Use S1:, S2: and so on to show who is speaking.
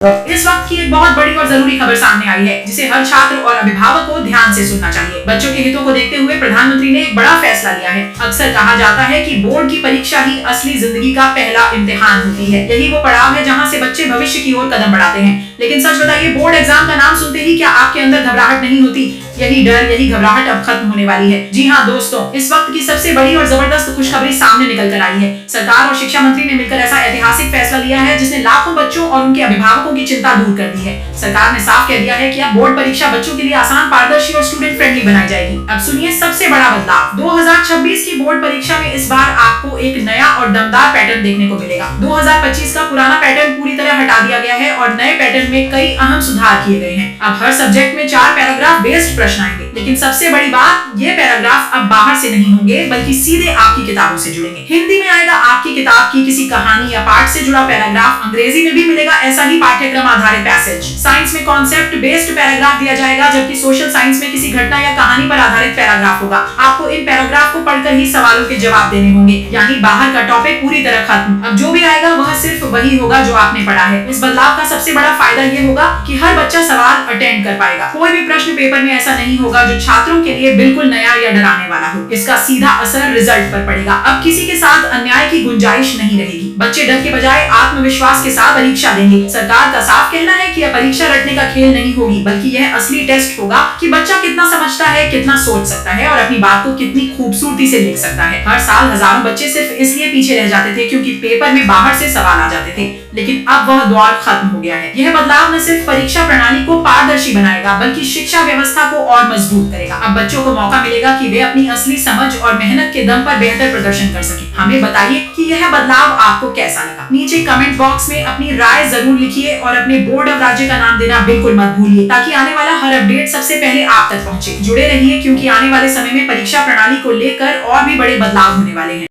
S1: इस वक्त की एक बहुत बड़ी और जरूरी खबर सामने आई है जिसे हर छात्र और अभिभावक को ध्यान से सुनना चाहिए। बच्चों के हितों को देखते हुए प्रधानमंत्री ने एक बड़ा फैसला लिया है। अक्सर कहा जाता है कि बोर्ड की परीक्षा ही असली जिंदगी का पहला इम्तिहान होती है। यही वो पड़ाव है जहां से बच्चे भविष्य की ओर कदम बढ़ाते हैं। लेकिन सच बताइए, बोर्ड एग्जाम का नाम सुनते ही क्या आपके अंदर घबराहट नहीं होती? यही डर, यही घबराहट अब खत्म होने वाली है। जी हाँ दोस्तों, इस वक्त की सबसे बड़ी और जबरदस्त खुशखबरी सामने निकल कर आई है। सरकार और शिक्षा मंत्री ने मिलकर ऐसा ऐतिहासिक फैसला लिया है जिसने लाखों बच्चों और उनके अभिभावकों की चिंता दूर कर दी है। सरकार ने साफ कह दिया है कि अब बोर्ड परीक्षा बच्चों के लिए आसान, पारदर्शी और स्टूडेंट फ्रेंडली बनाई जाएगी। अब सुनिए सबसे बड़ा बदलाव। 2026 की बोर्ड परीक्षा में इस बार आपको एक नया और दमदार पैटर्न देखने को मिलेगा। 2025 का पुराना पैटर्न पूरी तरह हटा दिया गया है और नए पैटर्न में कई अहम सुधार किए गए हैं। अब हर सब्जेक्ट में 4 पैराग्राफ बेस्ड प्रश्न आएंगे। लेकिन सबसे बड़ी बात, ये पैराग्राफ अब बाहर से नहीं होंगे बल्कि सीधे आपकी किताबों से जुड़ेंगे। हिंदी में आएगा आपकी किताब की किसी कहानी या पाठ से जुड़ा पैराग्राफ, अंग्रेजी में भी मिलेगा ऐसा ही पाठ्यक्रम आधारित पैसेज। साइंस में कॉन्सेप्ट बेस्ड पैराग्राफ दिया जाएगा, जबकि सोशल साइंस में किसी घटना या कहानी पर आधारित पैराग्राफ होगा। आपको इन पैराग्राफ को पढ़कर ही सवालों के जवाब देने होंगे, यानी बाहर का टॉपिक पूरी तरह खत्म। अब जो भी आएगा वह सिर्फ वही होगा जो आपने पढ़ा है। इस बदलाव का सबसे बड़ा फायदा ये होगा कि हर बच्चा सवाल अटेंड कर पाएगा। कोई भी प्रश्न पेपर में ऐसा नहीं होगा जो छात्रों के लिए बिल्कुल नया या डराने वाला हो। इसका सीधा असर रिजल्ट पर पड़ेगा। अब किसी के साथ अन्याय की गुंजाइश नहीं रहेगी। बच्चे डर के बजाय आत्मविश्वास के साथ परीक्षा देंगे। सरकार का साफ कहना है कि यह परीक्षा रटने का खेल नहीं होगी, बल्कि यह असली टेस्ट होगा कि बच्चा कितना समझता है, कितना सोच सकता है और अपनी बात को कितनी खूबसूरती से लिख सकता है। हर साल हजारों बच्चे सिर्फ इसलिए पीछे रह जाते थे क्योंकि पेपर में बाहर से सवाल आ जाते थे, लेकिन अब वह दौर खत्म हो गया है। यह बदलाव न सिर्फ परीक्षा प्रणाली को पारदर्शी बनाएगा बल्कि शिक्षा व्यवस्था को और मजबूत करेगा। अब बच्चों को मौका मिलेगा कि वे अपनी असली समझ और मेहनत के दम पर बेहतर प्रदर्शन कर सकें। हमें बताइए कि यह बदलाव आपको कैसा लगा। नीचे कमेंट बॉक्स में अपनी राय जरूर लिखिए और अपने बोर्ड और राज्य का नाम देना बिल्कुल मत भूलिए, ताकि आने वाला हर अपडेट सबसे पहले आप तक पहुंचे। जुड़े रहिए क्योंकि आने वाले समय में परीक्षा प्रणाली को लेकर और भी बड़े बदलाव होने वाले हैं।